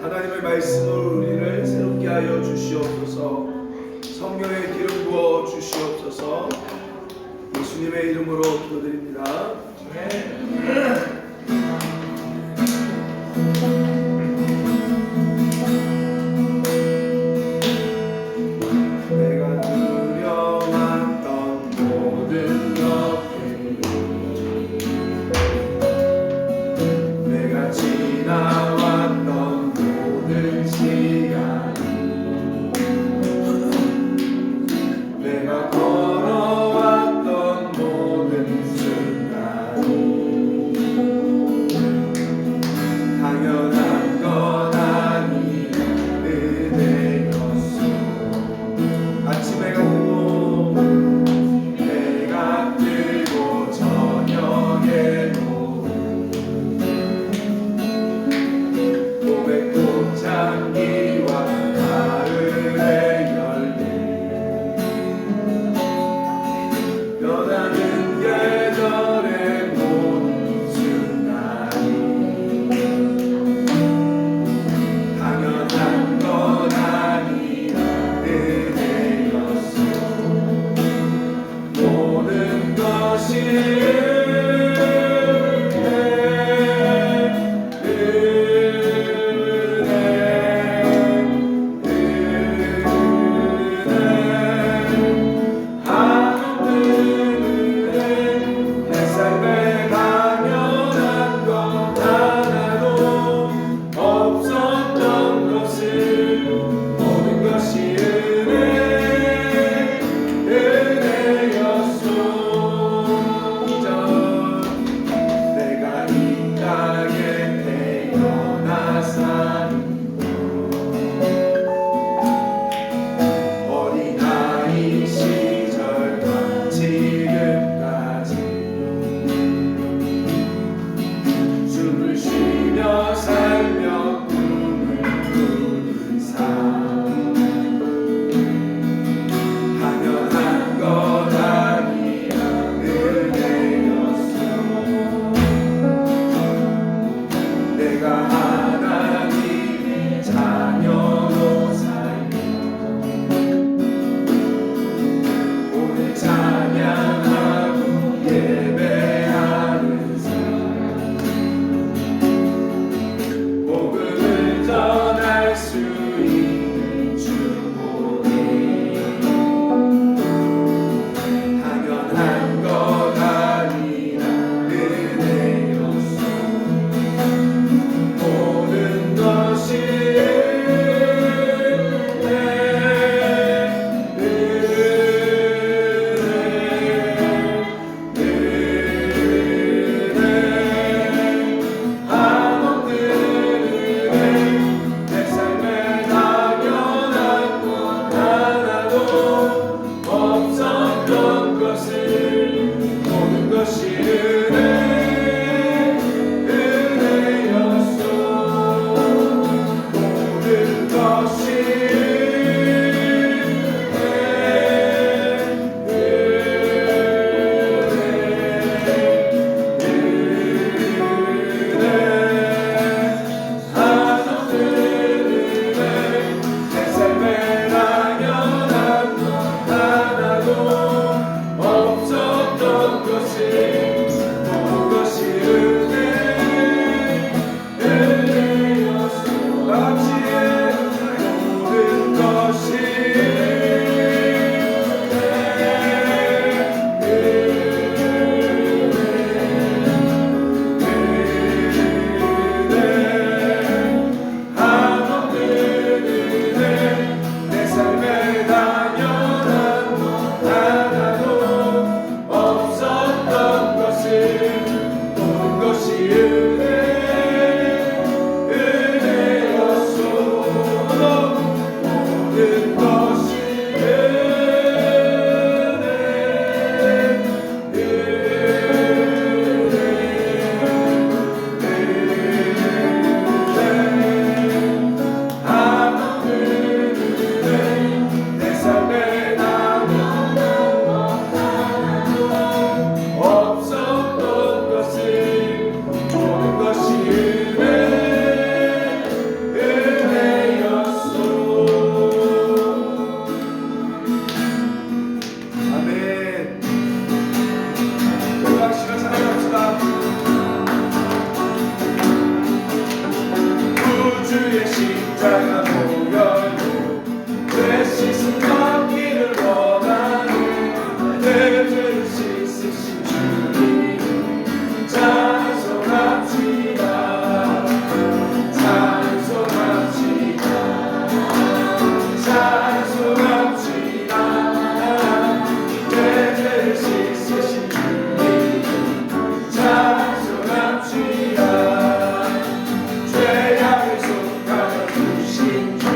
하나님의 말씀으로 우리를 새롭게 하여 주시옵소서. 성령의 기름 부어 주시옵소서. 예수님의 이름으로 기도드립니다. 모든 것이 주의 십자가 보혈로 내 씻은 걷기를 원하는 내 죄를 씻으신 주님 찬송합시다 찬송합시다 찬송합시다 내 죄를 씻으신 주님 찬송합시다 죄악을 속하여 주신 주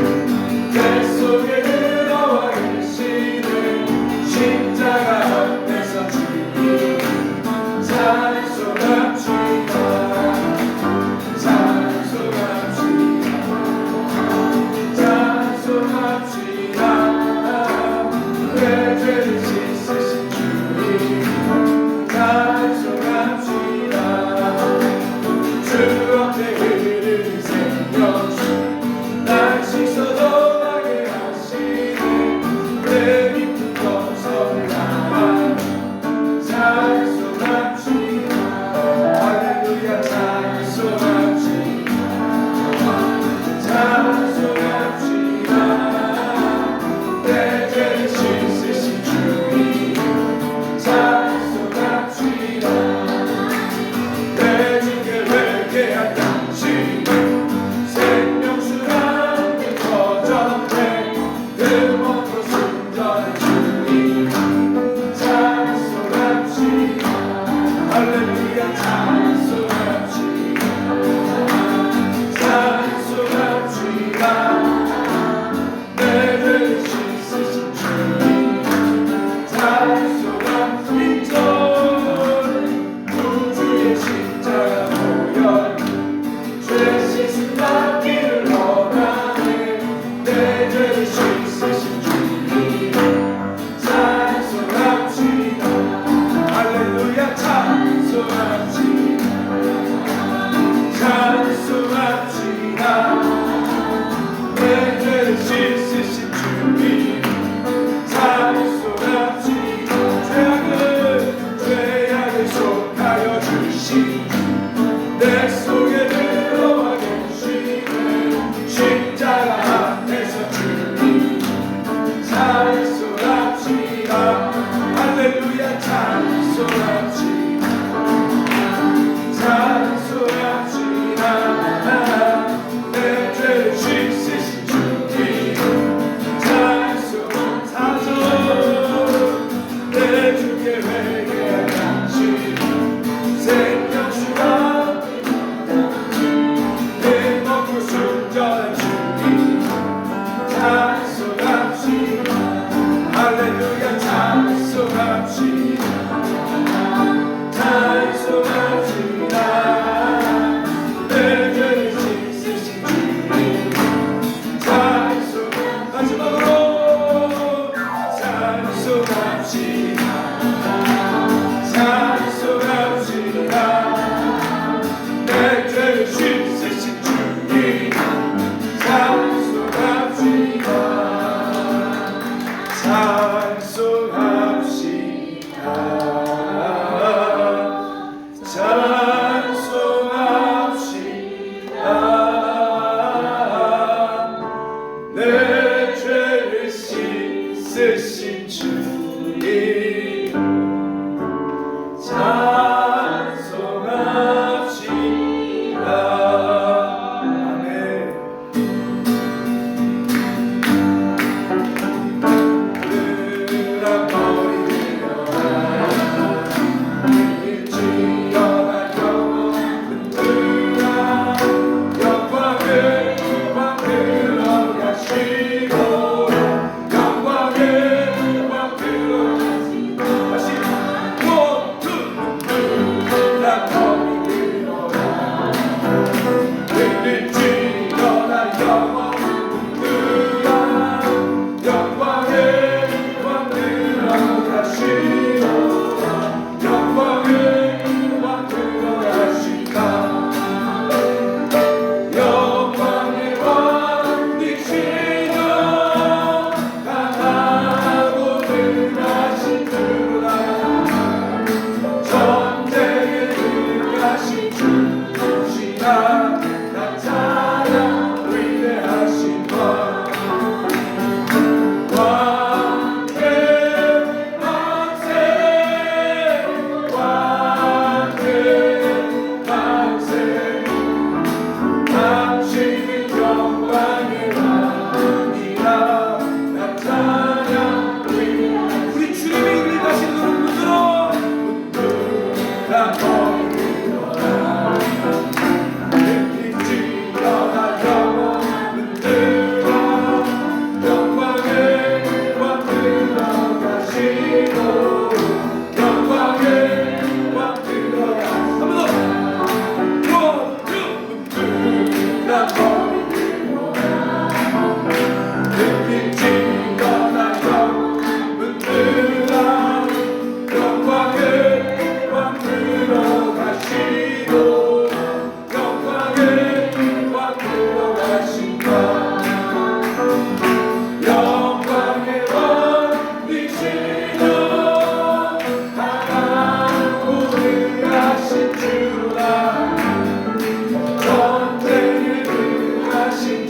위대하신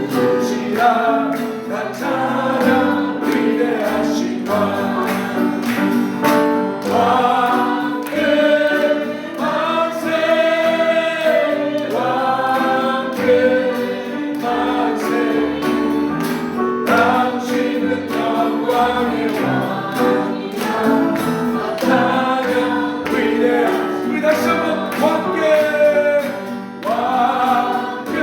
주시라 나타나 위대하신 왕 왕의 만세 왕의 만세 당신은 영광의 왕이야 나타나 위대한 우리 다시 한번 왕께 만세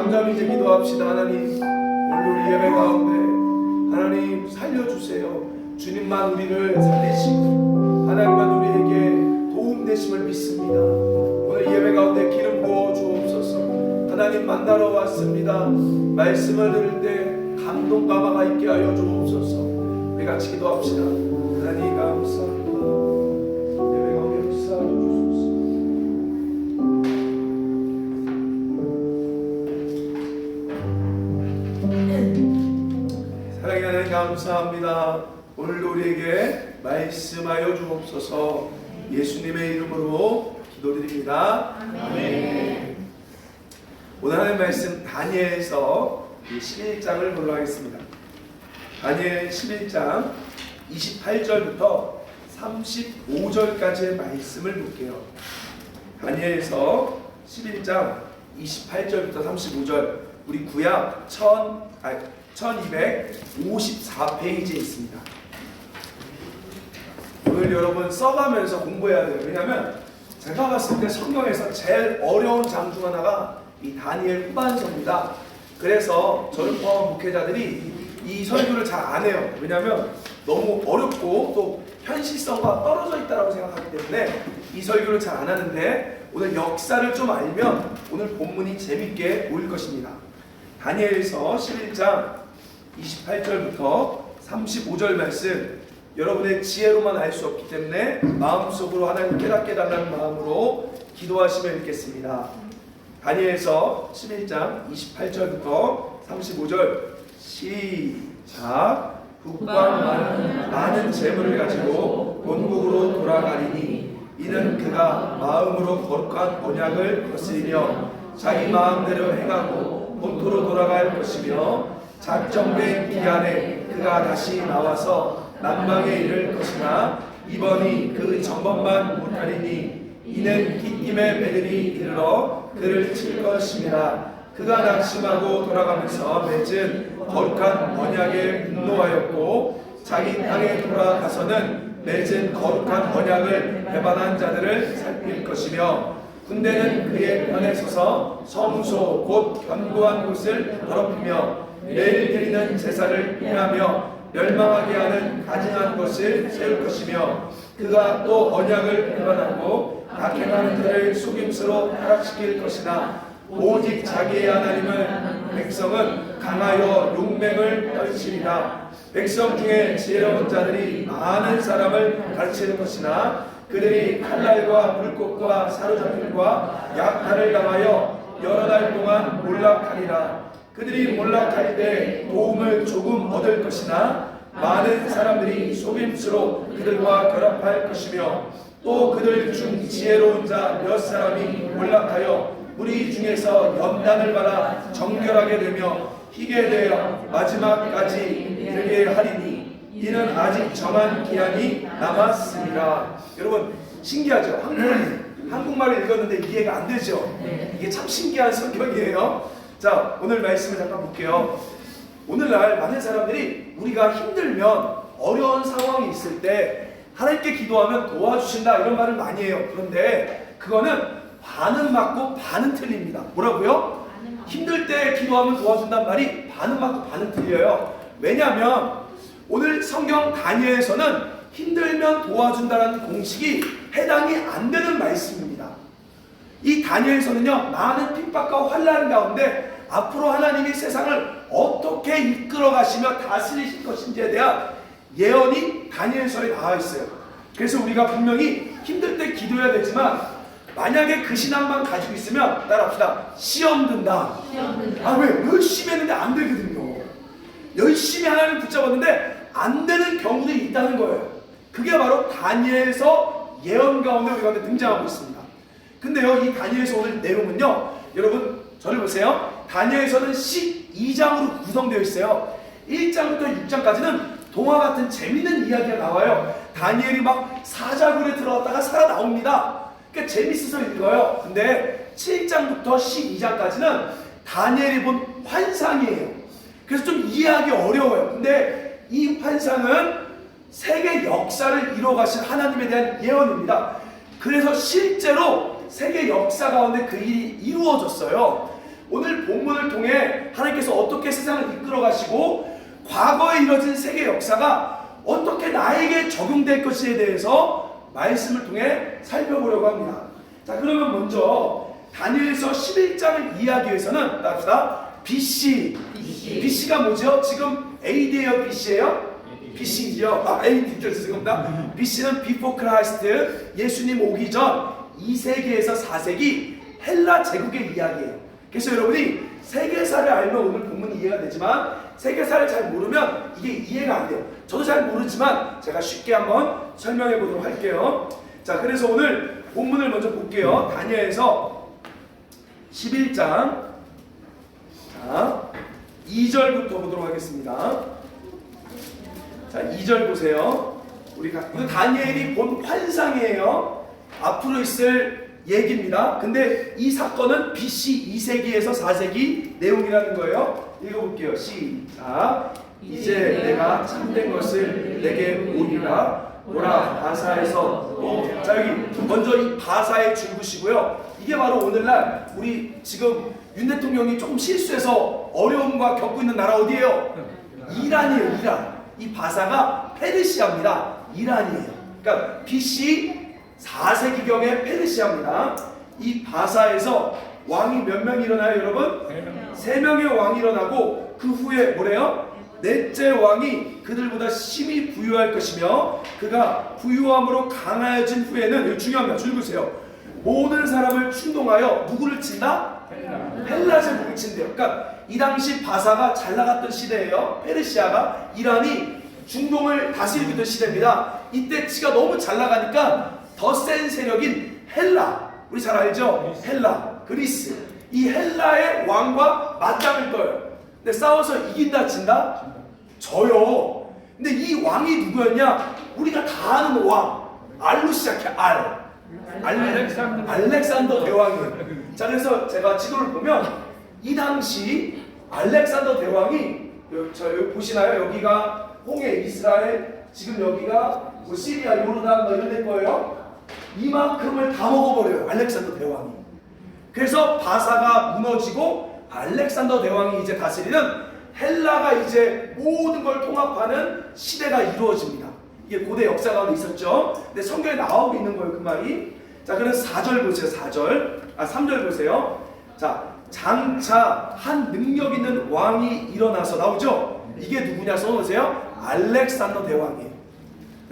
잠잠히 이제 기도합시다. 하나님, 오늘 우리 예배 가운데 하나님 살려주세요. 주님만 우리를 살리시고 하나님만 우리에게 도움 되심을 믿습니다. 오늘 예배 가운데 기름 부어 주옵소서. 하나님 만나러 왔습니다. 말씀을 들을 때 감동 감화가 있게 하여 주옵소서. 우리 같이 기도합시다. 하나님 감사합니다. 예배 가운데 역사하여 주옵소서. 사랑의 하나님 감사합니다. 오늘도 우리에게 말씀하여 주옵소서. 예수님의 이름으로 기도드립니다. 아멘. 오늘 하나님 말씀 다니엘서 11장을 보도록 하겠습니다. 다니엘 11장 28절부터 35절까지의 말씀을 볼게요. 다니엘서 11장 28절부터 35절, 우리 구약 1254페이지에 있습니다. 오늘 여러분 써가면서 공부해야 돼요. 왜냐하면 제가 봤을 때 성경에서 제일 어려운 장 중 하나가 이 다니엘 후반서입니다. 그래서 저를 포함한 목회자들이 이 설교를 잘 안 해요. 왜냐하면 너무 어렵고 또 현실성과 떨어져 있다고 생각하기 때문에 이 설교를 잘 안 하는데, 오늘 역사를 좀 알면 오늘 본문이 재밌게 보일 것입니다. 다니엘서 11장 28절부터 35절 말씀, 여러분의 지혜로만 알 수 없기 때문에 마음속으로 하나님 깨닫게 달라는 마음으로 기도하시며 읽겠습니다. 다니엘서 11장 28절부터 35절 시작. 국왕은 많은 재물을 가지고 본국으로 돌아가리니 이는 그가 마음으로 거룩한 언약을 거스리며 자기 마음대로 행하고 본토로 돌아갈 것이며 작정된 기한에 그가 다시 나와서 남방에 이를 것이나 이번이 그 전번만 못하리니 이는 깃김의 배들이 이르러 그를 칠 것임이라. 그가 낙심하고 돌아가면서 맺은 거룩한 언약에 분노하였고 자기 땅에 돌아가서는 맺은 거룩한 언약을 배반한 자들을 살필 것이며 군대는 그의 편에 서서 성소 곧 견고한 곳을 더럽히며 매일 드리는 제사를 행하며 멸망하게 하는 가증한 것을 세울 것이며 그가 또 언약을 배반하고 악행하는 자를 속임수로 타락시킬 것이나 오직 자기의 하나님을 백성은 강하여 용맹을 떨치리라. 백성 중에 지혜로운 자들이 많은 사람을 가르치는 것이나 그들이 칼날과 불꽃과 사로잡힘과 약탈을 당하여 여러 달 동안 몰락하리라. 그들이 몰락할 때 도움을 조금 얻을 것이나 많은 사람들이 속임수로 그들과 결합할 것이며 또 그들 중 지혜로운 자 몇 사람이 몰락하여 우리 중에서 연단을 받아 정결하게 되며 희게 되어 마지막까지 이르게 하리니 이는 아직 정한 기한이 남았습니다. 여러분 신기하죠? 한국말을 읽었는데 이해가 안 되죠? 이게 참 신기한 성경이에요. 자, 오늘 말씀을 잠깐 볼게요. 오늘날 많은 사람들이 우리가 힘들면 어려운 상황이 있을 때 하나님께 기도하면 도와주신다 이런 말을 많이 해요. 그런데 그거는 반은 맞고 반은 틀립니다. 뭐라고요? 힘들 때 기도하면 도와준다는 말이 반은 맞고 반은 틀려요. 왜냐하면 오늘 성경 다니엘에서는 힘들면 도와준다는 공식이 해당이 안 되는 말씀입니다. 이 다니엘서는요, 많은 핍박과 환난 가운데 앞으로 하나님이 세상을 어떻게 이끌어 가시며 다스리실 것인지에 대한 예언이 다니엘서에 나와 있어요. 그래서 우리가 분명히 힘들 때 기도해야 되지만 만약에 그 신앙만 가지고 있으면 따라합시다. 시험 든다. 아, 왜? 열심히 했는데 안 되거든요. 열심히 하나님을 붙잡았는데 안 되는 경우도 있다는 거예요. 그게 바로 다니엘서 예언 가운데 우리 가운데 등장하고 있습니다. 근데요, 이 다니엘서 오늘 내용은요, 여러분 저를 보세요. 다니엘서는 12장으로 구성되어 있어요. 1장부터 6장까지는 동화 같은 재밌는 이야기가 나와요. 다니엘이 막 사자굴에 들어갔다가 살아나옵니다. 그러니까 재밌어서 읽어요. 근데 7장부터 12장까지는 다니엘이 본 환상이에요. 그래서 좀 이해하기 어려워요. 근데 이 환상은 세계 역사를 이뤄가신 하나님에 대한 예언입니다. 그래서 실제로 세계 역사 가운데 그 일이 이루어졌어요. 오늘 본문을 통해 하나님께서 어떻게 세상을 이끌어 가시고 과거에 이뤄진 세계 역사가 어떻게 나에게 적용될 것에 대해서 말씀을 통해 살펴보려고 합니다. 자, 그러면 먼저 다니엘서 11장을 이해하기 위해서는 납시다. BC가 뭐죠? 지금 AD예요, BC예요? BC죠. AD죠. 죄송합니다. BC는 Before Christ, 예수님 오기 전 2세기에서 4세기 헬라 제국의 이야기예요. 그래서 여러분이 세계사를 알면 오늘 본문이 이해가 되지만 세계사를 잘 모르면 이게 이해가 안 돼요. 저도 잘 모르지만 제가 쉽게 한번 설명해 보도록 할게요. 자, 그래서 오늘 본문을 먼저 볼게요. 다니엘서 11장, 자, 2절부터 보도록 하겠습니다. 자, 2절 보세요. 이거 다니엘이 본 환상이에요. 앞으로 있을 얘기입니다. 근데 이 사건은 BC 2세기에서 4세기 내용이라는 거예요. 읽어볼게요. 시작. 이제 내가 참된 것을 내게 오리라. 오라 바사에서 자, 여기 먼저 이 바사에 줄구시고요. 이게 바로 오늘날 우리 지금 윤 대통령이 조금 실수해서 어려움과 겪고 있는 나라 어디예요? 이란이에요. 이란. 이 바사가 페르시아입니다. 이란이에요. 그러니까 BC 4세기경의 페르시아입니다. 이 바사에서 왕이 몇 명 일어나요, 여러분? 3명의 왕이 일어나고 그 후에 뭐래요? 넷째 왕이 그들보다 심히 부유할 것이며 그가 부유함으로 강하여진 후에는, 이거 중요합니다. 줄 보세요. 모든 사람을 충동하여 누구를 친다? 헬라 제국을 친대요. 그러니까 이 당시 바사가 잘 나갔던 시대예요. 페르시아가 이란이 중동을 다스리고 있던 시대입니다. 이때 지가 너무 잘 나가니까 더 센 세력인 헬라, 우리 잘 알죠? 헬라, 그리스, 이 헬라의 왕과 맞짱을 떠요. 근데 싸워서 이긴다 진다? 져요. 근데 이 왕이 누구였냐? 우리가 다 아는 왕, 알로 시작해. 알렉산더 대왕이에요. 자, 그래서 제가 지도를 보면 이 당시 알렉산더 대왕이 여기 보시나요? 여기가 홍해, 이스라엘, 지금 여기가 뭐 시리아, 요르단 뭐 이런 데 거예요. 이만큼을 다 먹어버려요, 알렉산더 대왕이. 그래서 바사가 무너지고 알렉산더 대왕이 이제 다스리는 헬라가 이제 모든 걸 통합하는 시대가 이루어집니다. 이게 고대 역사 가운데 있었죠. 근데 성경에 나오고 있는 거예요, 그 말이. 자, 그래서 4절 보세요. 3절 보세요. 자, 장차 한 능력 있는 왕이 일어나서 나오죠. 이게 누구냐 써놓으세요. 알렉산더 대왕이에요.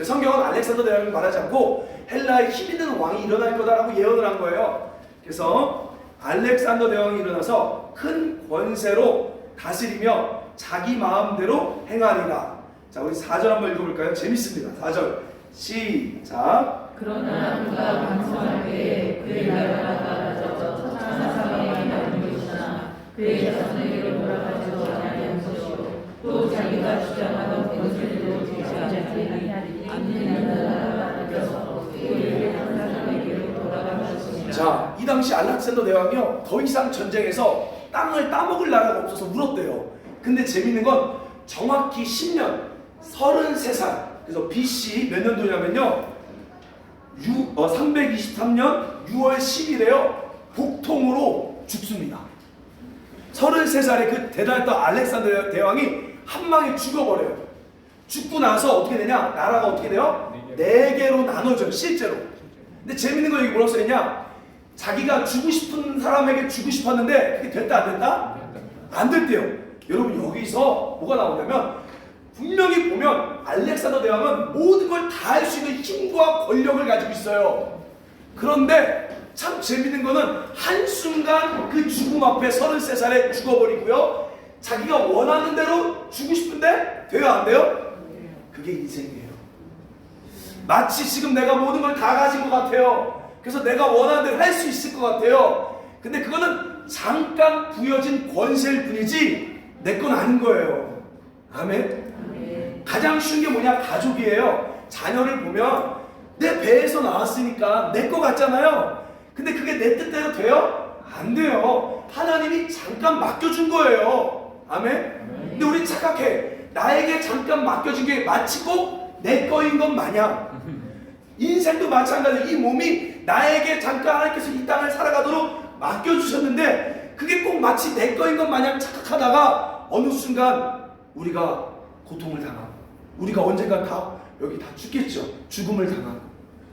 성경은 알렉산더 대왕을 말하지 않고 헬라의 힘 있는 왕이 일어날 거다라고 예언을 한 거예요. 그래서 알렉산더 대왕이 일어나서 큰 권세로 다스리며 자기 마음대로 행하리라. 자, 우리 4절 한번 읽어볼까요? 재밌습니다. 4절 시작. 그러나 그가 방송할 때에 그의 나라가 달라져 천하사방에 나는 것이나 그의 자손에게로 돌아가지도 아니하는 것이요 또 자기가 주장하던 권세도 제시하지 않는 나라가 달라져서 그의 사람에게로 돌아갈 것이니라. 자, 이 당시 알렉산더 대왕이요, 더 이상 전쟁에서 땅을 따먹을 나라가 없어서 울었대요. 근데 재밌는 건 정확히 10년, 33살, 그래서 BC 몇 년도냐면요 323년 6월 10일에요 복통으로 죽습니다. 33살에 그 대단했던 알렉산더 대왕이 한 방에 죽어버려요. 죽고 나서 어떻게 되냐? 나라가 어떻게 돼요? 4개로 나눠져요, 실제로. 근데 재밌는 거 여기 뭐라고 써있냐? 자기가 주고 싶은 사람에게 주고 싶었는데 그게 됐다 안 됐다? 안 됐대요. 여러분, 여기서 뭐가 나오냐면 분명히 보면 알렉산더 대왕은 모든 걸 다 할 수 있는 힘과 권력을 가지고 있어요. 그런데 참 재밌는 거는 한순간 그 죽음 앞에 33살에 죽어버리고요. 자기가 원하는 대로 주고 싶은데 돼요 안 돼요? 그게 인생이에요. 마치 지금 내가 모든 걸 다 가진 것 같아요. 그래서 내가 원하는 대로 할 수 있을 것 같아요. 근데 그거는 잠깐 부여진 권세일 뿐이지 내 건 아닌 거예요. 아멘. 가장 쉬운 게 뭐냐? 가족이에요. 자녀를 보면 내 배에서 나왔으니까 내 거 같잖아요. 근데 그게 내 뜻대로 돼요? 안 돼요. 하나님이 잠깐 맡겨준 거예요. 아멘. 근데 우리 착각해. 나에게 잠깐 맡겨준 게 마치 꼭 내 거인 것 마냥. 인생도 마찬가지예요. 이 몸이 나에게 잠깐 하나님께서 이 땅을 살아가도록 맡겨주셨는데 그게 꼭 마치 내 거인 것 마냥 착각하다가 어느 순간 우리가 고통을 당하고 우리가 언젠가 다 여기 다 죽겠죠. 죽음을 당하고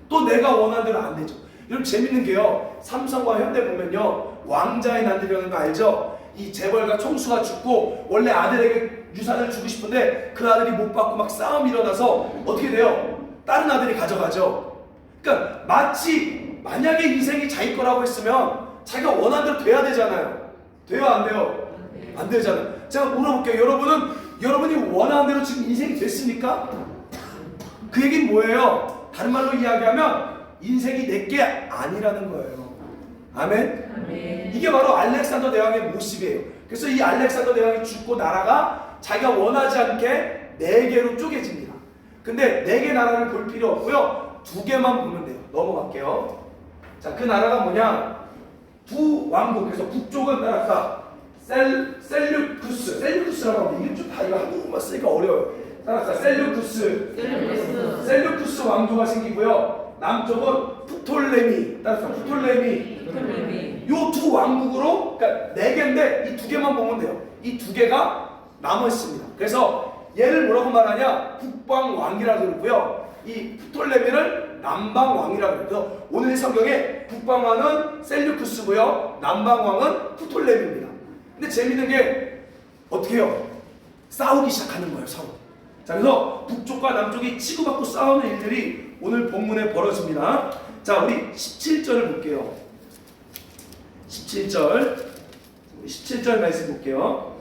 또 내가 원하는 대로 안 되죠. 여러분 재밌는 게요. 삼성과 현대 보면요. 왕자의 난들이라는 거 알죠? 이 재벌과 총수가 죽고 원래 아들에게 유산을 주고 싶은데 그 아들이 못 받고 막 싸움이 일어나서 어떻게 돼요? 다른 아들이 가져가죠. 그러니까 마치 만약에 인생이 자기 거라고 했으면 자기가 원하는 대로 돼야 되잖아요. 돼요 안 돼요? 안 되잖아요. 제가 물어볼게요. 여러분이 원하는 대로 지금 인생이 됐습니까? 그 얘기는 뭐예요? 다른 말로 이야기하면 인생이 내게 아니라는 거예요. 아멘? 아멘. 이게 바로 알렉산더 대왕의 모습이에요. 그래서 이 알렉산더 대왕이 죽고 나라가 자기가 원하지 않게 4개로 쪼개집니다. 근데 4개 나라를 볼 필요 없고요. 2개만 보면 돼요. 넘어갈게요. 자, 그 나라가 뭐냐? 두 왕국. 그래서 북쪽은 나라가 셀류쿠스라고 하는데 이게 좀 다 이거 한국어만 쓰니까 어려워요. 따라서 셀류쿠스 왕조가 생기고요. 남쪽은 프톨레미. 따라서 프톨레미. 요 두 왕국으로, 그러니까 4개인데 이 2개만 보면 돼요. 이 2개가 남아 있습니다. 그래서 얘를 뭐라고 말하냐? 북방왕이라고 그러고요. 이 프톨레미를 남방왕이라고 그래요. 그래서 오늘 성경에 북방왕은 셀류쿠스고요. 남방왕은 프톨레미입니다. 근데 재밌는 게 어떻게 해요? 싸우기 시작하는 거예요, 서로. 자, 그래서 북쪽과 남쪽이 치고받고 싸우는 일들이 오늘 본문에 벌어집니다. 자, 우리 17절을 볼게요. 17절 말씀 볼게요.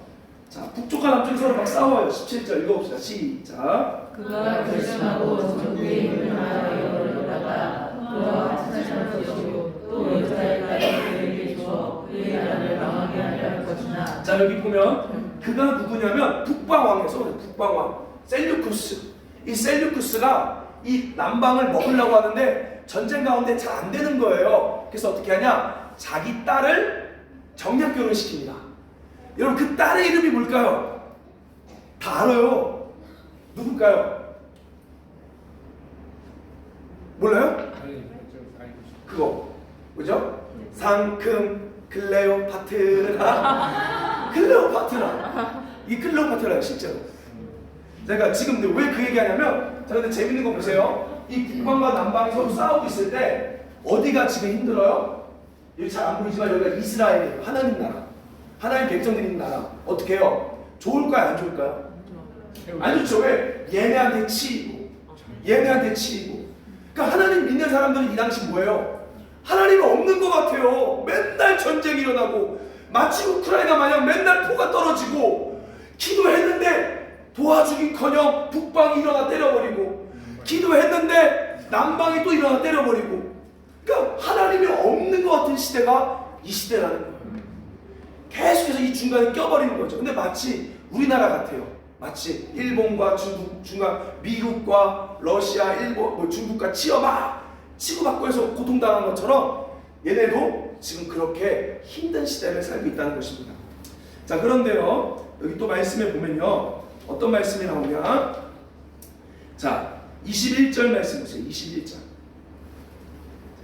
자, 북쪽과 남쪽이 서로 막 싸워요. 17절 읽어봅시다. 시작. 그가 결심하고 전국에 있는 나라를 돌아가 그와 찾아갈 것이고 또 여자애까지 그에게 주어 그의 나라를 망하게 하려 것이나. 자, 여기 보면 그가 누구냐면 북방왕에서 북방왕 셀류쿠스. 이 셀류쿠스가 이 남방을 먹으려고 하는데 전쟁 가운데 잘 안 되는 거예요. 그래서 어떻게 하냐? 자기 딸을 정략 결혼시킵니다. 여러분 그 딸의 이름이 뭘까요? 다 알아요. 누굴까요? 몰라요? 그거 뭐죠? 상큼 클레오파트라. 클레오파트라. 이 클레오파트라예요 실제로. 제가 지금 왜 그 얘기하냐면, 자 근데 재밌는 거 보세요. 이 북방과 남방이 서로 싸우고 있을 때 어디가 지금 힘들어요? 여기 잘 안 보이지만 여기가 이스라엘이에요. 하나님 나라, 하나님 백성들이 있는 나라. 어떻게 해요? 좋을까요? 안 좋을까요? 안 좋죠. 왜? 얘네한테 치이고 얘네한테 치이고. 그러니까 하나님 믿는 사람들은 이 당시 뭐예요? 하나님이 없는 것 같아요. 맨날 전쟁이 일어나고 마치 우크라이나 마냥 맨날 포가 떨어지고, 기도했는데 도와주기커녕 북방이 일어나 때려버리고, 기도했는데 남방이 또 일어나 때려버리고. 그러니까 하나님이 없는 것 같은 시대가 이 시대라는 거예요. 계속해서 이 중간에 껴버리는 거죠. 근데 마치 우리나라 같아요. 마치 일본과 중간 미국과 러시아, 일본, 중국과 막 치고받고 해서 고통당한 것처럼 얘네도 지금 그렇게 힘든 시대를 살고 있다는 것입니다. 자, 그런데요, 여기 또 말씀에 보면요, 어떤 말씀이 나오냐? 자, 21절 말씀 보세요.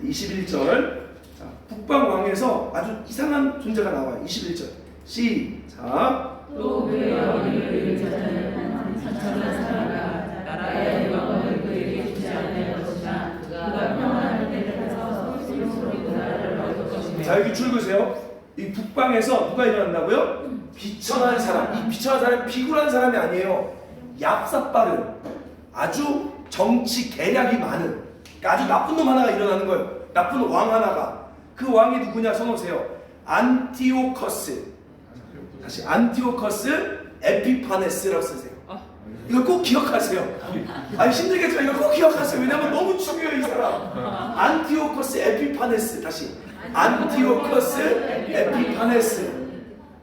21절. 자, 북방왕에서 아주 이상한 존재가 나와요. 21절. 시작. 또 그의 아버지를 찾아내는 천천한 사람이라 나라의 영광을 그에게 주지 않을 것이나 그가 평안할 때를 해서 소리소리 나라를 얻을 것이며. 자, 여기 줄 보세요. 이 북방에서 누가 일어난다고요? 비천한 사람. 이 비천한 사람이 비굴한 사람이 아니에요. 얍삽빠른, 아주 정치 계략이 많은, 그러니까 아주 나쁜 놈 하나가 일어나는 거예요. 나쁜 왕 하나가. 그 왕이 누구냐 써놓으세요. 안티오커스. 다시 안티오커스 에피파네스라고 쓰세요. 이거 꼭 기억하세요. 아니 힘들겠지만 이거 꼭 기억하세요. 왜냐면 너무 중요해요, 이 사람. 안티오커스 에피파네스. 다시 안티오커스 에피파네스.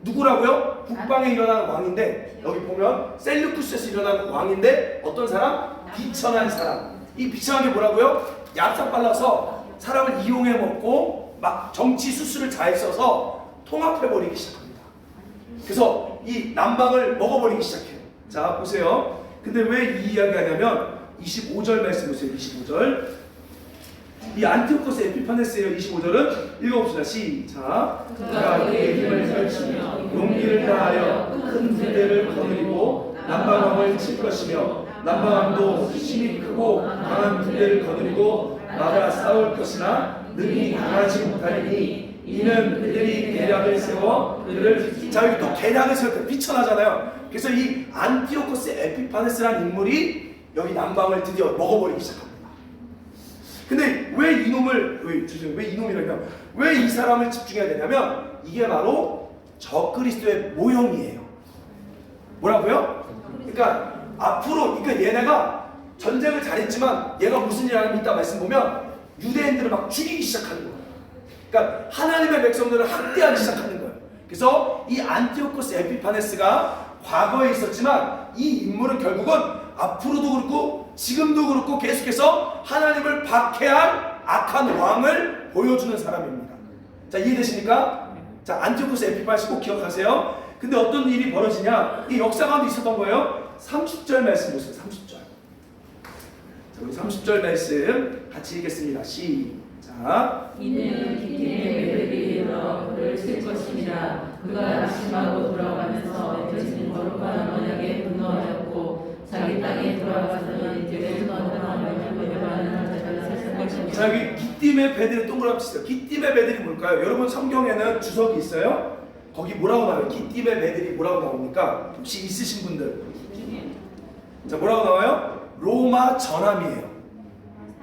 누구라고요? 북방에 일어난 왕인데, 여기 보면 셀류쿠스에서 일어난 왕인데 어떤 사람? 비천한 사람. 이 비천한 게 뭐라고요? 얍삽 발라서 사람을 이용해 먹고 막 정치 수수를 잘 써서 통합해버리기 시작합니다. 그래서 이 남방을 먹어버리기 시작해요. 자, 보세요. 근데 왜 이 이야기 하냐면 25절 말씀 보세요. 25절. 이 안티오코스 에피파네스예요. 25절은 읽어봅시다. 시작. 그가 그의 힘을 펼치며 용기를 다하여 큰 군대를 거느리고 남방왕을 칠 것이며 남방왕도 힘이 크고 강한 군대를 거느리고 나가 싸울 것이나 능히 강하지 못하리니 이는 그들이 계략을 세워 그들을 자 여기 또 계략을 세울 때 비천하잖아요. 그래서 이 안티오코스 에피파네스라는 인물이 여기 남방을 드디어 먹어버리기 시작합니다. 근데 왜 이놈을 왜 이놈이라냐? 왜 이 사람을 집중해야 되냐면 이게 바로 적그리스도의 모형이에요. 뭐라고요? 그러니까 앞으로 그러니까 얘네가 전쟁을 잘했지만 얘가 무슨 일을 하면 이따 말씀 보면 유대인들을 막 죽이기 시작하는 거예요. 그러니까 하나님의 백성들을 학대하기 시작하는 거예요. 그래서 이 안티오코스 에피파네스가 과거에 있었지만 이 인물은 결국은 앞으로도 그렇고 지금도 그렇고 계속해서 하나님을 박해한 악한 왕을 보여주는 사람입니다. 자, 이해되십니까? 자, 안티오코스 에피파네스 꼭 기억하세요. 근데 어떤 일이 벌어지냐? 이 역사 가운데 있었던 거예요. 30절 말씀 보세요. 30절. 자, 우리 30절 말씀 같이 읽겠습니다. 시작. 이는 기팀의 매들이 일어 그를 칠 것이니라. 그가 낙심하고 돌아가면서 맺혀진 거룩한 언약에 분노하였고 자기 땅에 돌아가서는 이제 분노하는 외면하는 자를 살살 것이니라. 자, 여기 기띔의 배들이 동그라미 치세요. 기띔의 배들이 뭘까요? 여러분 성경에는 주석이 있어요? 거기 뭐라고 나와요? 기띔의 배들이 뭐라고 나옵니까? 혹시 있으신 분들? 자, 뭐라고 나와요? 로마 전함이에요.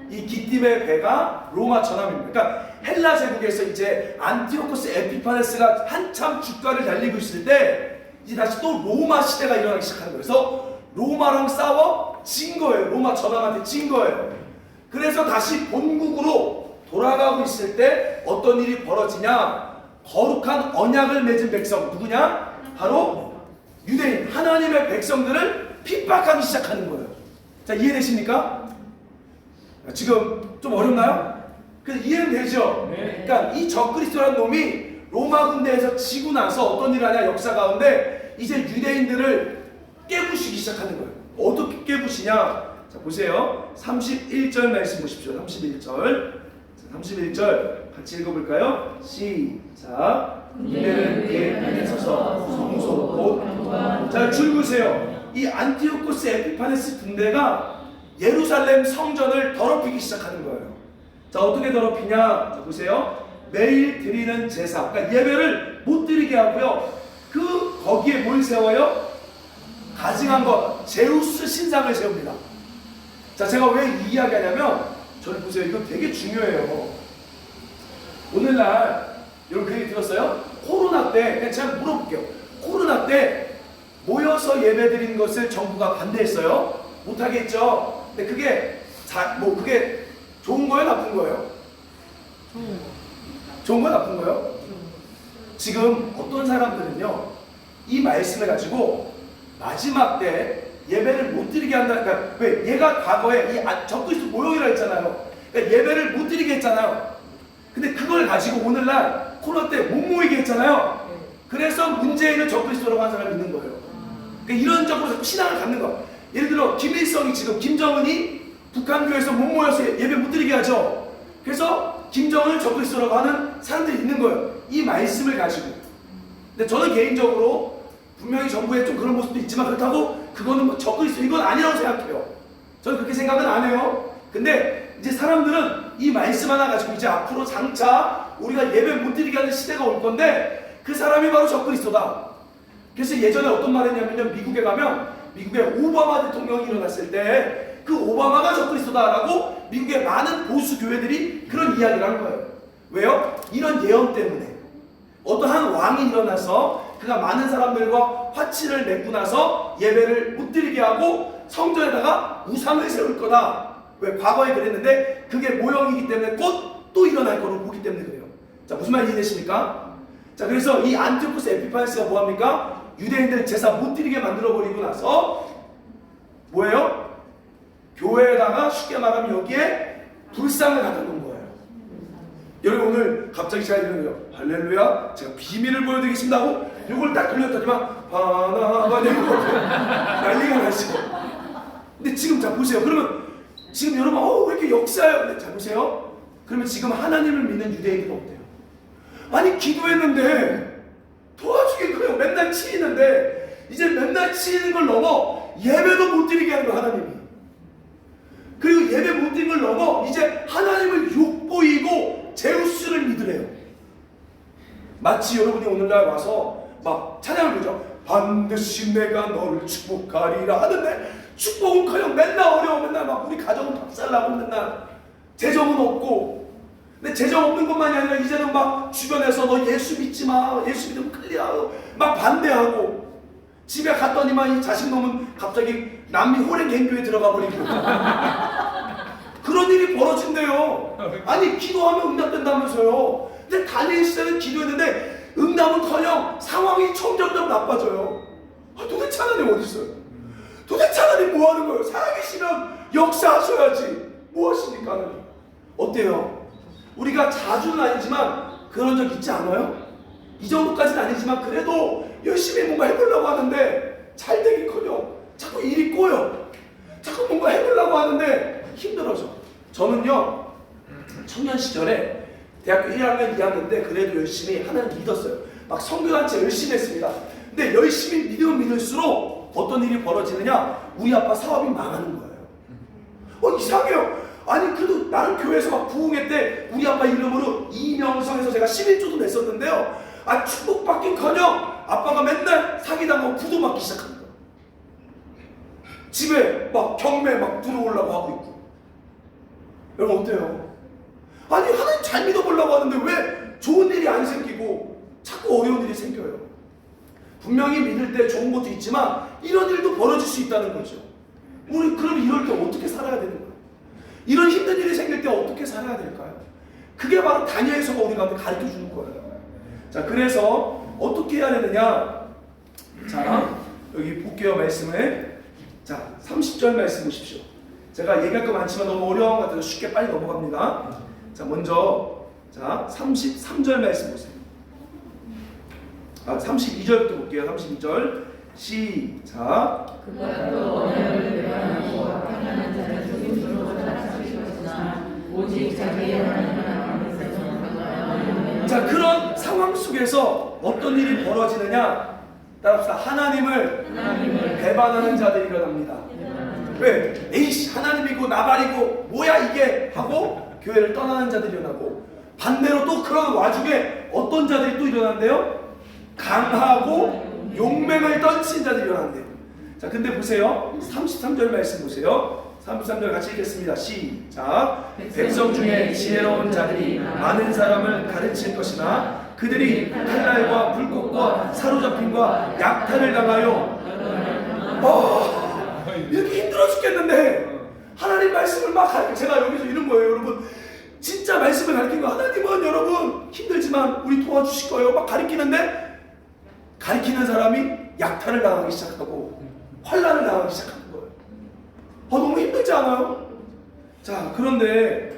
이 기띔의 배가 로마 전함입니다. 그러니까 헬라 제국에서 이제 안티오코스 에피파네스가 한참 주가를 달리고 있을 때 이제 다시 또 로마 시대가 일어나기 시작하는 거예요. 그래서 로마랑 싸워 진 거예요. 로마 전함한테 진 거예요. 그래서 다시 본국으로 돌아가고 있을 때 어떤 일이 벌어지냐? 거룩한 언약을 맺은 백성 누구냐? 바로 유대인 하나님의 백성들을 핍박하기 시작하는 거예요. 자, 이해되십니까? 지금 좀 어렵나요? 그래서 이해는 되죠? 네. 그러니까 이 적그리스도라는 놈이 로마 군대에서 지고 나서 어떤 일을 하냐? 역사 가운데 이제 유대인들을 깨부시기 시작하는 거예요. 어떻게 깨부시냐? 자, 보세요. 31절 말씀 보십시오. 31절. 31절 같이 읽어볼까요? 시작. 군대는 그의 편에 서서 성소 곧 자, 줄 보세요. 이 안티오코스 에피파네스 군대가 예루살렘 성전을 더럽히기 시작하는 거예요. 자, 어떻게 더럽히냐? 자, 보세요. 매일 드리는 제사, 그러니까 예배를 못 드리게 하고요. 거기에 뭘 세워요? 가증한 것, 제우스 신상을 세웁니다. 자, 제가 왜 이 이야기 하냐면, 저를 보세요. 이거 되게 중요해요. 오늘날, 여러분 그 얘기 들었어요? 코로나 때, 그냥 제가 물어볼게요. 코로나 때 모여서 예배 드리는 것을 정부가 반대했어요? 못하겠죠? 근데 그게 좋은 거예요? 나쁜 거예요? 좋은 거예요? 나쁜 거예요? 지금 어떤 사람들은요, 이 말씀을 가지고 마지막 때 예배를 못 드리게 한다. 그러니까 왜? 얘가 과거에 이 적그리스도 모형이라 했잖아요. 그러니까 예배를 못 드리게 했잖아요. 근데 그걸 가지고 오늘날 코로나 때 못 모이게 했잖아요. 그래서 문재인은 적그리스도라고 하는 사람이 있는 거예요. 그러니까 이런 쪽으로 신앙을 갖는 거. 예를 들어 김일성이 지금 김정은이 북한교회에서 못 모여서 예배 못 드리게 하죠. 그래서 김정은을 적그리스도라고 하는 사람들이 있는 거예요. 이 말씀을 가지고. 근데 저는 개인적으로 분명히 정부에 좀 그런 모습도 있지만 그렇다고 그거는 뭐 적그리스도 이건 아니라고 생각해요. 저는 그렇게 생각은 안 해요. 근데 이제 사람들은 이 말씀 하나 가지고 이제 앞으로 장차 우리가 예배 못 드리게 하는 시대가 올 건데 그 사람이 바로 적그리스도다. 그래서 예전에 어떤 말 했냐면요. 미국에 가면 미국의 오바마 대통령이 일어났을 때 그 오바마가 적그리스도다라고 미국의 많은 보수 교회들이 그런 이야기를 한 거예요. 왜요? 이런 예언 때문에 어떠한 왕이 일어나서 그가 많은 사람들과 화치를 맺고 나서 예배를 못 드리게 하고 성전에다가 우상을 세울 거다. 왜? 과거에 그랬는데 그게 모형이기 때문에 곧 또 일어날 거로 보기 때문에 그래요. 자, 무슨 말 이해되십니까? 자, 그래서 이 안티오코스 에피파네스가 뭐합니까? 유대인들 제사 못 드리게 만들어버리고 나서 뭐예요? 교회에다가 쉽게 말하면 여기에 불상을 갖다 놓은 거예요. 여러분 오늘 갑자기 제가 이러는 거예요. 할렐루야, 제가 비밀을 보여드리겠습니다 하고 이걸 딱 돌렸더니만 하나가 되고 난리가 나시고. 근데 지금 자 보세요. 그러면 지금 여러분 왜 이렇게 역사예요? 근데 자 보세요. 그러면 지금 하나님을 믿는 유대인들은 어때요? 아니 기도했는데 도와주겠고요. 맨날 치이는데 이제 맨날 치이는 걸 넘어 예배도 못 드리게 하는 거예요, 하나님이. 그리고 예배 못 드리는 걸 넘어 이제 하나님을 욕보이고 제우스를 믿으래요. 마치 여러분이 오늘날 와서 막 찬양을 부르죠. 반드시 내가 너를 축복하리라 하는데 축복은커녕 맨날 어려워. 맨날 막 우리 가정은 박살나고 맨날 재정은 없고. 근데 재정 없는 것만이 아니라 이제는 막 주변에서 너 예수 믿지 마, 예수 믿으면 클리어 막 반대하고. 집에 갔더니만 이 자식놈은 갑자기 남미 호랭 갱교에 들어가 버리고 그런 일이 벌어진대요. 아니 기도하면 응답된다면서요. 근데 다니엘 시대는 기도했는데 응답은커녕 상황이 점점점 나빠져요. 도대체 하나님 어디 있어요? 도대체 하나님 뭐 하는 거예요? 살아계시면 역사하셔야지. 뭐 하십니까 하나님? 어때요? 우리가 자주는 아니지만 그런 적 있지 않아요? 이 정도까지는 아니지만 그래도 열심히 뭔가 해보려고 하는데 잘 되기커녕 자꾸 일이 꼬여. 자꾸 뭔가 해보려고 하는데 힘들어져. 저는요 청년 시절에 대학교 1학년 2학년 때 그래도 열심히 하나님 믿었어요. 막 선교단체 열심히 했습니다. 근데 열심히 믿으면 믿을수록 어떤 일이 벌어지느냐, 우리 아빠 사업이 망하는 거예요. 이상해요. 아니 그래도 나는 교회에서 막 부흥회 때 우리 아빠 이름으로 이명성에서 제가 11조도 냈었는데요. 축복받긴커녕 아빠가 맨날 사기당하고 부도 맞기 시작합니다. 집에 막 경매 막 들어오려고 하고 있고. 여러분 어때요? 아니 하나님 잘 믿어보려고 하는데 왜 좋은 일이 안 생기고 자꾸 어려운 일이 생겨요? 분명히 믿을 때 좋은 것도 있지만 이런 일도 벌어질 수 있다는 거죠. 우리 그럼 이럴 때 어떻게 살아야 되는 거예요? 이런 힘든 일이 생길 때 어떻게 살아야 될까요? 그게 바로 다니엘서가 우리 가운데 가르쳐 주는 거예요. 자, 그래서 어떻게 해야 되느냐? 자, 여기 볼게요, 말씀을. 자, 30절 말씀 보십시오. 제가 얘기할 거 많지만 너무 어려운 것 같아서 쉽게 빨리 넘어갑니다. 자, 먼저 자 33절 말씀 보세요. 32절부터 볼게요. 32절 시작. 그가 또 언약을 배반하고 악행하는 자를 죽임으로 찾아주실 것이나 오직 자기의 하나님을 자, 그런 상황 속에서 어떤 일이 벌어지느냐? 따라합시다. 하나님을 배반하는 자들이 일어납니다. 왜? 에이씨 하나님이고 나발이고 뭐야 이게 하고 교회를 떠나는 자들이 일어나고, 반대로 또 그런 와중에 어떤 자들이 또 일어난대요? 강하고 용맹을 떨친 자들이 일어난대요. 자, 근데 보세요. 33절 말씀 보세요. 33절 같이 읽겠습니다. 시작. 백성 중에 지혜로운 자들이 많은 사람을 가르칠 것이나 그들이 칼날과 불꽃과 사로잡힘과 약탈을 당하여 이렇게 힘들어 죽겠는데 하나님 말씀을 막 가르쳐. 제가 여기서 이런 거예요, 여러분. 진짜 말씀을 가르치는 거. 하나님은 여러분 힘들지만 우리 도와주실 거예요. 막 가르치는데 가르치는 사람이 약탈을 당하기 시작하고 환난을 당하기 시작하는 거예요. 너무 힘들지 않아요? 자, 그런데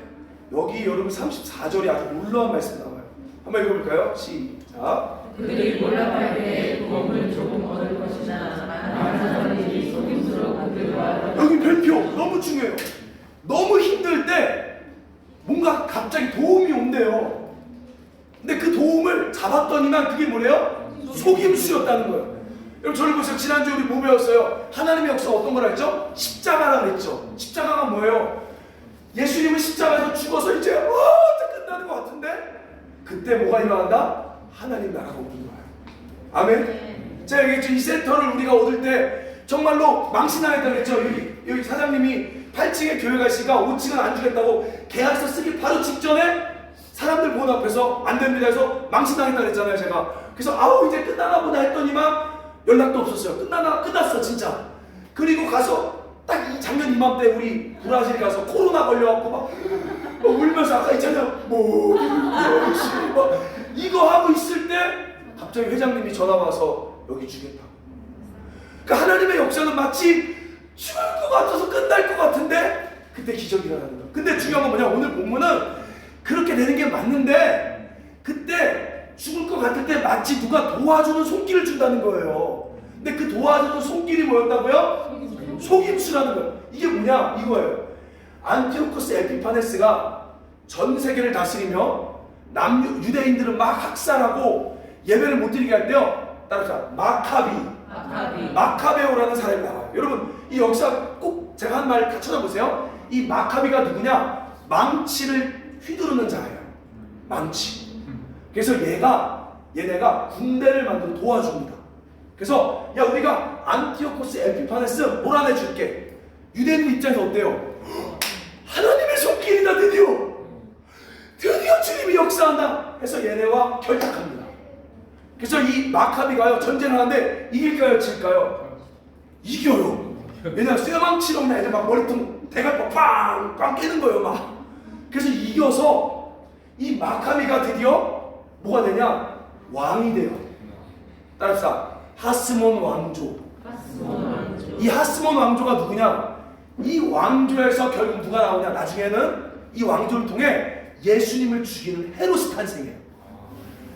여기 여러분 34절이 아주 놀라운 말씀 나와요. 한번 읽어볼까요? 시작. 그들이 몰락할 때 도움을 조금 얻을 것이나 많은 사람들이 속임수로 그들과 여기 별표 너무 중요해요. 너무 힘들 때 뭔가 갑자기 도움이 온대요. 근데 그 도움을 잡았더니만 그게 뭐래요? 속임수였다는 거예요. 여러분 저를 보세요. 지난주에 우리 뭐 배웠어요? 하나님의 역사 어떤 걸 했죠? 십자가라 그랬죠. 십자가가 뭐예요? 예수님은 십자가에서 죽어서 이제 끝나는 것 같은데 그때 뭐가 일어난다? 하나님 나라가 오는 거예요. 아멘? 제가 얘기했죠. 이 센터를 우리가 얻을 때 정말로 망신당했다 그랬죠. 여기 사장님이 8층에 교회가 있으니까 5층은 안 주겠다고 계약서 쓰기 바로 직전에 사람들 보는 앞에서 안 됩니다 해서 망신당했다 그랬잖아요. 제가 그래서 이제 끝나나 보다 했더니만 연락도 없었어요. 끝났어 진짜. 그리고 가서 딱 이 작년 이맘때 우리 브라질 가서 코로나 걸려갖고 막 울면서 아까 있잖아요. 이거 하고 있을 때 갑자기 회장님이 전화 와서 여기 주겠다고. 그러니까 하나님의 역사는 마치 죽을 것 같아서 끝날 것 같은데 그때 기적이 일어나는 거예요. 근데 중요한 건 뭐냐, 오늘 본문은 그렇게 되는 게 맞는데 그때 죽을 것 같을 때 마치 누가 도와주는 손길을 준다는 거예요. 근데 그 도와주는 손길이 뭐였다고요? 속임수라는 거예요. 이게 뭐냐 이거예요. 안티오코스 에피파네스가 전 세계를 다스리며 유대인들은 막 학살하고 예배를 못 드리게 할 때요. 따라서 마카베오라는 사람이 나와요. 여러분 이 역사 꼭 제가 한 말 다 찾아보세요. 이 마카비가 누구냐? 망치를 휘두르는 자예요. 망치. 그래서 얘네가 군대를 만들어 도와줍니다. 그래서 야 우리가 안티오코스 에피파네스 몰아내줄게. 유대인들 입장에서 어때요? 하나님의 손길이다. 드디어 주님이 역사한다 해서 얘네와 결탁합니다. 그래서 이 마카비가요 전쟁을 하는데 이길까요 질까요? 이겨요. 왜냐면 쇠망치로 그냥 이제 막 머리통 대갈포 팡 깨는 거예요 막. 그래서 이겨서 이 마카비가 드디어 뭐가 되냐? 왕이 돼요. 따라합시다. 하스몬 왕조. 이 하스몬 왕조가 누구냐? 이 왕조에서 결국 누가 나오냐? 나중에는 이 왕조를 통해 예수님을 죽이는 헤롯이 탄생해요.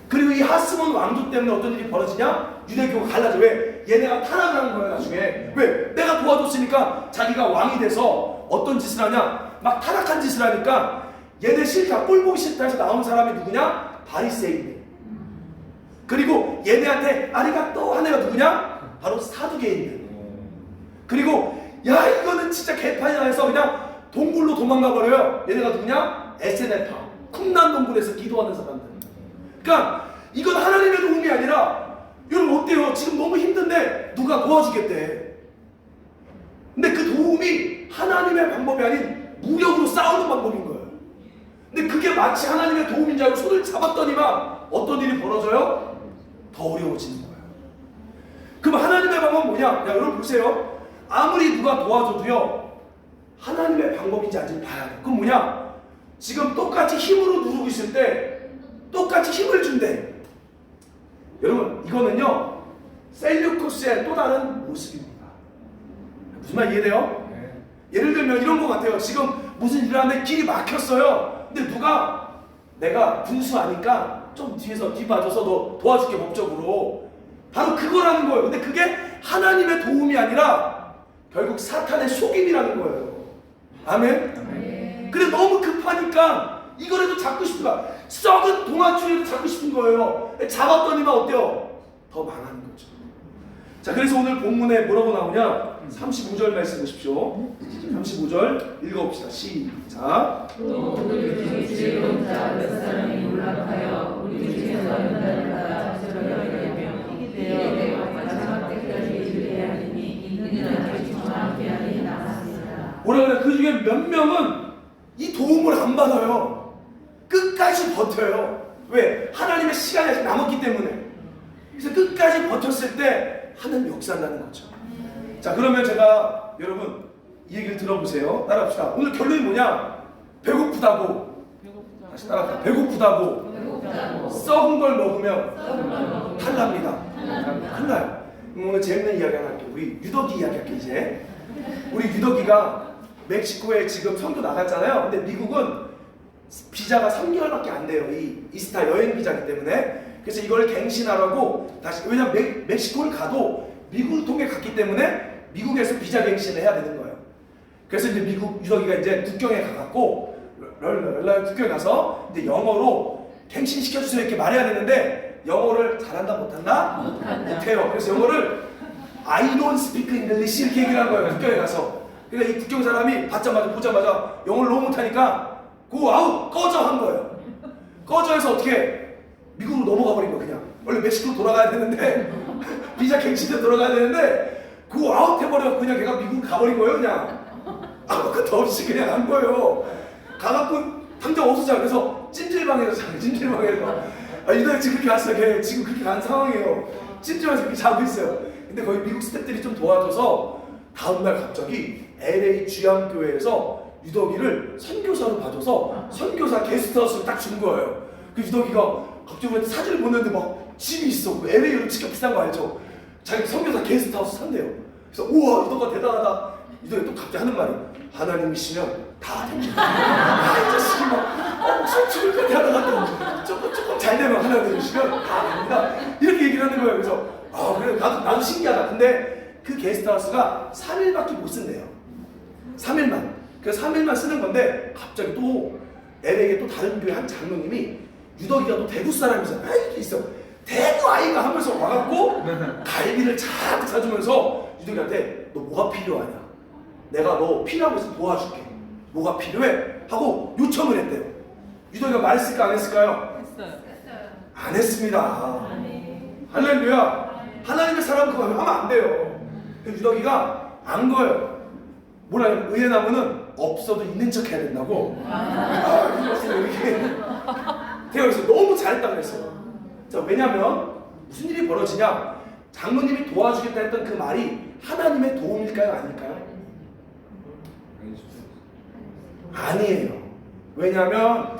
그리고 이 하스몬 왕조 때문에 어떤 일이 벌어지냐? 유대교가 갈라져. 왜? 얘네가 타락을 하는 거예요 나중에. 왜? 내가 도와줬으니까 자기가 왕이 돼서 어떤 짓을 하냐? 막 타락한 짓을 하니까 얘네 싫다, 꼴 보기 싫다 해서 나온 사람이 누구냐? 바리새인들. 그리고 얘네한테 아리가또 한 애가 누구냐? 바로 사두개인들. 그리고 야 이거는 진짜 개판이다 해서 그냥 동굴로 도망가 버려요. 얘네가 누구냐? 에세네파, 쿰난 동굴에서 기도하는 사람들. 그러니까 이건 하나님의 도움이 아니라 여러분 어때요? 지금 너무 힘든데 누가 도와주겠대. 근데 그 도움이 하나님의 방법이 아닌 무력으로 싸우는 방법인 거예요. 근데 그게 마치 하나님의 도움인 줄 알고 손을 잡았더니만 어떤 일이 벌어져요? 더 어려워지는 거예요. 그럼 하나님의 방법은 뭐냐? 야, 여러분 보세요. 아무리 누가 도와줘도요 하나님의 방법인지 아닌지 봐야 돼. 그럼 뭐냐? 지금 똑같이 힘으로 누르고 있을 때 똑같이 힘을 준대. 여러분 이거는요 셀류쿠스의 또 다른 모습입니다. 무슨 말 이해돼요? 예를 들면 이런 것 같아요. 지금 무슨 일을 하는데 길이 막혔어요. 근데 누가 내가 군수 아니까 좀 뒤에서 뒤봐줘서 너 도와줄게 법적으로. 바로 그거라는 거예요. 근데 그게 하나님의 도움이 아니라 결국 사탄의 속임이라는 거예요. 아멘? 그래 너무 급하니까 이거라도 잡고 싶은 거야. 썩은 동아줄이라도 잡고 싶은 거예요. 잡았더니만 어때요? 더 망하는 거죠. 자, 그래서 오늘 본문에 뭐라고 나오냐? 35절 말씀 보십시오. 35절 읽어봅시다. 시작. 또 우리 중에 지혜로운 자 몇 사람이 몰락하여 우리 중에서 연단을 받아 저러려며 이기되어 마지막 때까지 이르게 하리니 이는 아직 정확히 하니 남았습니다. 뭐라 그래? 그 중에 몇 명은 이 도움을 안 받아요. 끝까지 버텨요. 왜? 하나님의 시간이 아직 남았기 때문에. 그래서 끝까지 버텼을 때 하나님 역사한다는 거죠. 자, 그러면 제가 여러분 이 얘기를 들어보세요. 따라합시다. 오늘 결론이 뭐냐? 배고프다고. 다시 따라합시다. 배고프다고. 썩은 걸 먹으면 탈납니다. 탈나요. 오늘 재밌는 이야기 하나 할게요. 우리 유덕이 이야기 할게요. 이제 우리 유덕이가 멕시코에 지금 선교 나갔잖아요. 근데 미국은 비자가 3개월밖에 안 돼요. 이 이스타 여행 비자이기 때문에. 그래서 이걸 갱신하라고 다시, 왜냐면 멕시코를 가도 미국을 통해 갔기 때문에 미국에서 비자 갱신을 해야 되는 거예요. 그래서 이제 미국 유덕이가 이제 국경에 가갖고 국경에 가서 이제 영어로 갱신 시켜주세요 이렇게 말해야 되는데 영어를 잘한다 못한다? 못해요. 그래서 영어를 I don't speak English 이렇게 얘기를 한 거예요. 국경에 가서. 그러니까 이 국경 사람이 보자마자 영어를 너무 못하니까 고 아웃 꺼져 한 거예요. 꺼져 해서 어떻게 미국으로 넘어가 버린 거예요. 그냥 원래 멕시코로 돌아가야 되는데 비자 갱신돼 돌아가야 되는데 고 아웃 해버려. 그냥 걔가 미국 가버린 거예요. 그냥 아무것도 없이 그냥 한 거예요. 가갖고 당장 없어져. 그래서 찜질방에서 이들 지금 그렇게 왔어요. 걔 지금 그렇게 간 상황이에요. 찜질방에서 이렇게 자고 있어요. 근데 거기 미국 스태프들이 좀 도와줘서 다음날 갑자기 LA 주양교회에서 유덕이를 선교사로 봐줘서 선교사 게스트하우스를 딱 준 거예요. 그 유덕이가 갑자기 우리한테 사진을 보는데 막 집이 있어. LA로 진짜 비싼 거 알죠? 자기 선교사 게스트하우스 산대요. 그래서 우와 유덕아 대단하다. 유덕이 또 갑자기 하는 말이 하나님이시면 다 됩니다. 이 자식이 막 죽을 것 같아 하다가 또 조금 잘 되면 하나님이시면 다 됩니다. 이렇게 얘기를 하는 거예요. 그래서 그래 나도 신기하다. 근데 그 게스트하우스가 3일밖에 못 쓴대요. 3일만. 그래서 3일만 쓰는 건데 갑자기 또 LA에 또 다른 교회 한 장로님이 유덕이가 또 대구 사람이잖아. 이렇게 있어. 대구 아이가 하면서 와갖고 갈비를 쫙 사주면서 유덕이한테 너 뭐가 필요하냐? 내가 너 필요한 것을 도와줄게. 뭐가 필요해? 하고 요청을 했대요. 유덕이가 말했을까 안 했을까요? 했어요. 안 했습니다. 할렐루야. 하나님의 사람 그거 하면 안 돼요. 유덕이가 안 거예요. 뭐라 의외나무는 없어도 있는 척 해야 된다고. 이렇게 되어 있어요. 너무 잘했다 그랬어요. 자, 왜냐면 무슨 일이 벌어지냐? 장로님이 도와주겠다 했던 그 말이 하나님의 도움일까요? 아닐까요? 아니에요. 왜냐면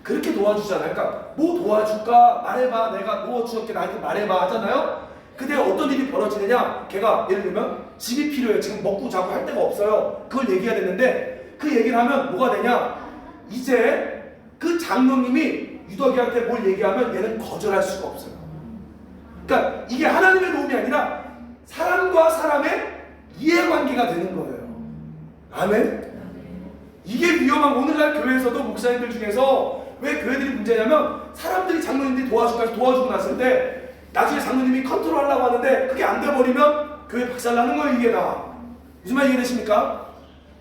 그렇게 도와주잖아요. 그러니까 뭐 도와줄까? 말해봐. 내가 도와줄게. 나한테 말해봐 하잖아요. 근데 어떤 일이 벌어지느냐? 걔가 예를 들면 집이 필요해. 지금 먹고 자고 할 데가 없어요. 그걸 얘기해야 되는데 그 얘기를 하면 뭐가 되냐? 이제 그 장로님이 유덕이한테 뭘 얘기하면 얘는 거절할 수가 없어요. 그러니까 이게 하나님의 도움이 아니라 사람과 사람의 이해관계가 되는 거예요. 아멘? 이게 위험한 오늘날 교회에서도 목사님들 중에서 왜 교회들이 문제냐면 사람들이 장로님들이 도와주고 났을 때 나중에 장로님이 컨트롤하려고 하는데 그게 안 돼버리면 교회 박살나는 거예요. 이게 다. 무슨 말 이해되십니까?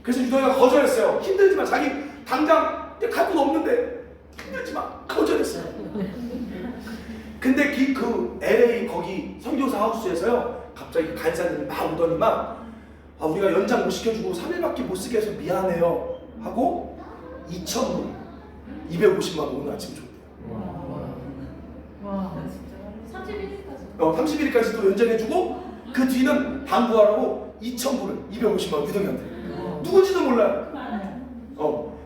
그래서 유덕이가 거절했어요. 힘들지만 자기 당장 갈 돈 없는데 힘들지만 거절했어요. 근데 그 LA 거기 선교사 하우스에서요 갑자기 간사님이 막 오더니만 우리가 연장 못 시켜주고 3일밖에 못 쓰게 해서 미안해요 하고 2,000불 250만 원 오늘 아침에 줬대요. 와. 31일까지 또 연장해주고 그 뒤는 당부하라고 2,000불을 250만 원 유덕이한테. 누군지도 몰라요.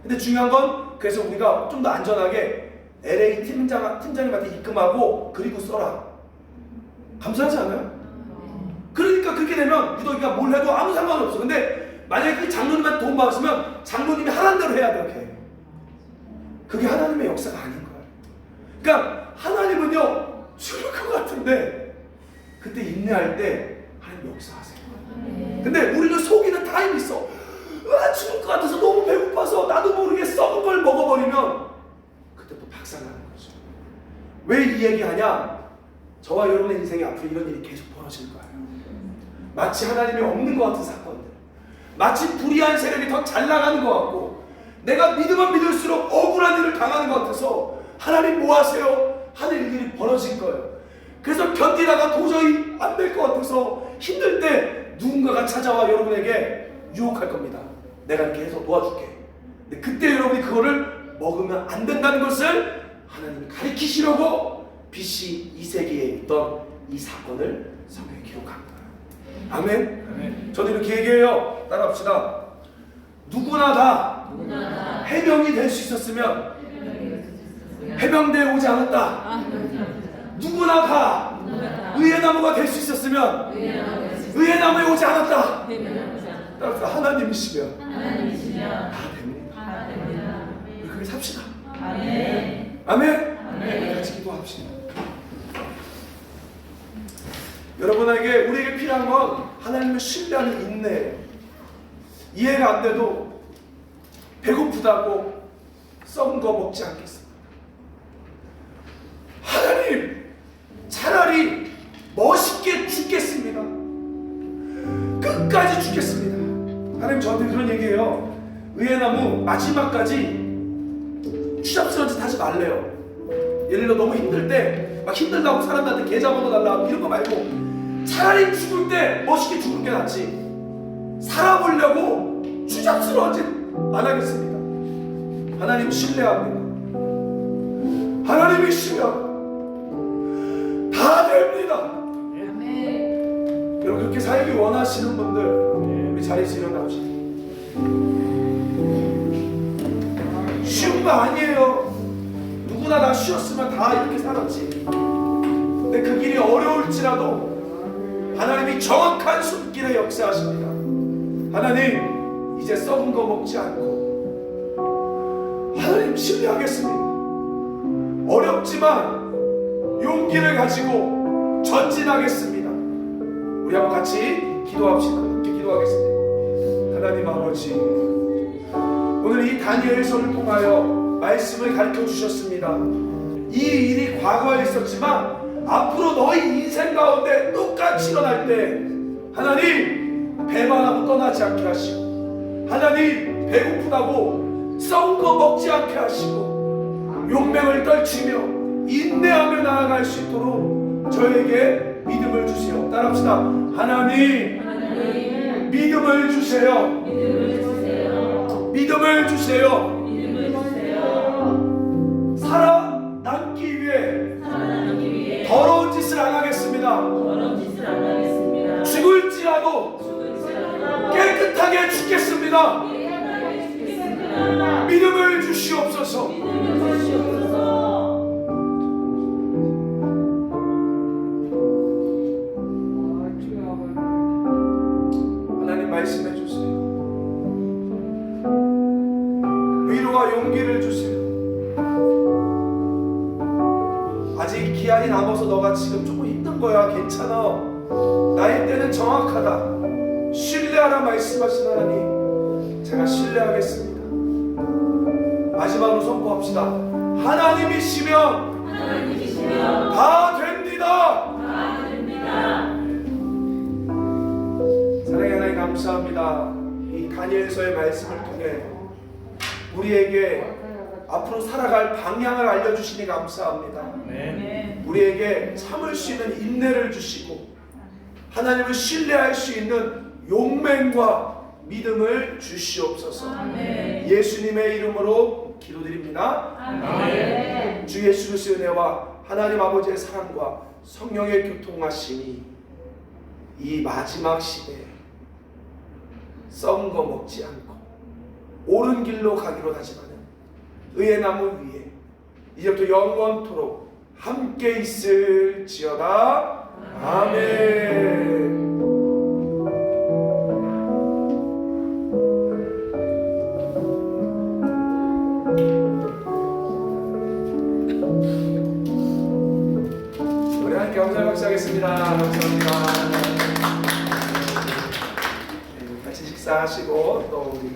근데 중요한 건 그래서 우리가 좀 더 안전하게 LA 팀장님한테 입금하고 그리고 써라. 감사하지 않아요? 그러니까 그렇게 되면 유덕이가 뭘 해도 아무 상관없어. 근데 만약에 그 장로님한테 돈 받았으면 장로님이 하라는 대로 해야 돼요. 그게 하나님의 역사가 아닌 거예요. 그러니까 하나님은요 죽을 것 같은데 그때 인내할 때 하나님 역사하세요. 근데 우리는 속이는 타임이 있어. 죽을 것 같아서 너무 배고파서 나도 모르게 썩은 걸 먹어버리면 그때 또 박살나는 거죠. 왜 이 얘기하냐? 저와 여러분의 인생에 앞으로 이런 일이 계속 벌어질 거예요. 마치 하나님이 없는 것 같은 사건들, 마치 불의한 세력이 더 잘 나가는 것 같고 내가 믿으면 믿을수록 억울한 일을 당하는 것 같아서 하나님 뭐 하세요? 하는 일들이 벌어질 거예요. 그래서 견디다가 도저히 안 될 것 같아서 힘들 때 누군가가 찾아와 여러분에게 유혹할 겁니다. 내가 이렇게 해서 도와줄게. 근데 그때 여러분이 그거를 먹으면 안 된다는 것을 하나님이 가르치시려고 BC 2세기에 있던 이 사건을 성경에 기록한 거예요. 아멘? 저도 이렇게 얘기해요. 따라합시다. 누구나 다 해병이 될 수 있었으면 해병대에 오지 않았다. 누구나 다 의회나무가 될 수 있었으면 의회나무에 오지 않았다. 따라서 하나님이시면 다 됩니다. 우리 그렇게 삽시다. 아멘. 아멘. 같이 기도합시다. 여러분에게 우리에게 필요한 건 하나님을 신뢰하는 인내예요. 이해가 안 돼도 배고프다고 썩은 거 먹지 않겠습니다. 하나님 차라리 멋있게 죽겠습니다. 끝까지 죽겠습니다. 하나님 저한테 그런 얘기해요. 의회나무 마지막까지 추잡스러운 짓 하지 말래요. 예를 들어 너무 힘들 때 막 힘들다고 사람들한테 계좌번호 달라고 이런 거 말고 차라리 죽을 때 멋있게 죽는 게 낫지. 살아보려고 추잡스러운 짓 안 하겠습니다. 하나님 신뢰합니다. 하나님이시면 다 됩니다. 여러분 그렇게 살기 원하시는 분들 우리 자리에서 일어나보시죠. 쉬운 거 아니에요. 누구나 다 쉬었으면 다 이렇게 살았지. 근데 그 길이 어려울지라도 하나님이 정확한 손길에 역사하십니다. 하나님 이제 썩은 거 먹지 않고 하나님 신뢰하겠습니다. 어렵지만 용기를 가지고 전진하겠습니다. 우리 한번 같이 기도합시다. 함께 기도하겠습니다. 하나님 아버지, 오늘 이 다니엘서를 통하여 말씀을 가르쳐 주셨습니다. 이 일이 과거에 있었지만 앞으로 너희 인생 가운데 똑같이 일어날 때 하나님 배만하고 떠나지 않게 하시고, 하나님 배고프다고 썩은 거 먹지 않게 하시고, 용맹을 떨치며 인내하며 나아갈 수 있도록 저에게 믿음을 주세요. 따라합시다. 하나님, 믿음을 주세요. 믿음을 주세요. 살아남기 위해 더러운 짓을 안 하겠습니다. 죽을지라도 깨끗하게 죽겠습니다. 믿음을 주시옵소서. 하나님 말씀해 주세요. 위로와 용기를 주세요. 아직 기한이 남아서 너가 지금 조금 힘든 거야. 괜찮아. 나의 때는 정확하다. 신뢰하라 말씀하신 하나님, 제가 신뢰하겠습니다. 마지막으로 선포합시다. 하나님이시면 다 됩니다. 사랑의 하나님 감사합니다. 이 다니엘서의 말씀을 통해 우리에게 앞으로 살아갈 방향을 알려주시니 감사합니다. 우리에게 참을 수 있는 인내를 주시고 하나님을 신뢰할 수 있는 용맹과 믿음을 주시옵소서. 예수님의 이름으로 기도드립니다. 주 예수 그리스도의 은혜와 하나님 아버지의 사랑과 성령의 교통하심이 이 마지막 시대에 썩은 거 먹지 않고 옳은 길로 가기로 다짐하는 의의 나무 위에 이제부터 영원토록 함께 있을지어다. 아멘. 우리 함께 감사 박수하겠습니다. 감사합니다. 같이 식사하시고 또 우리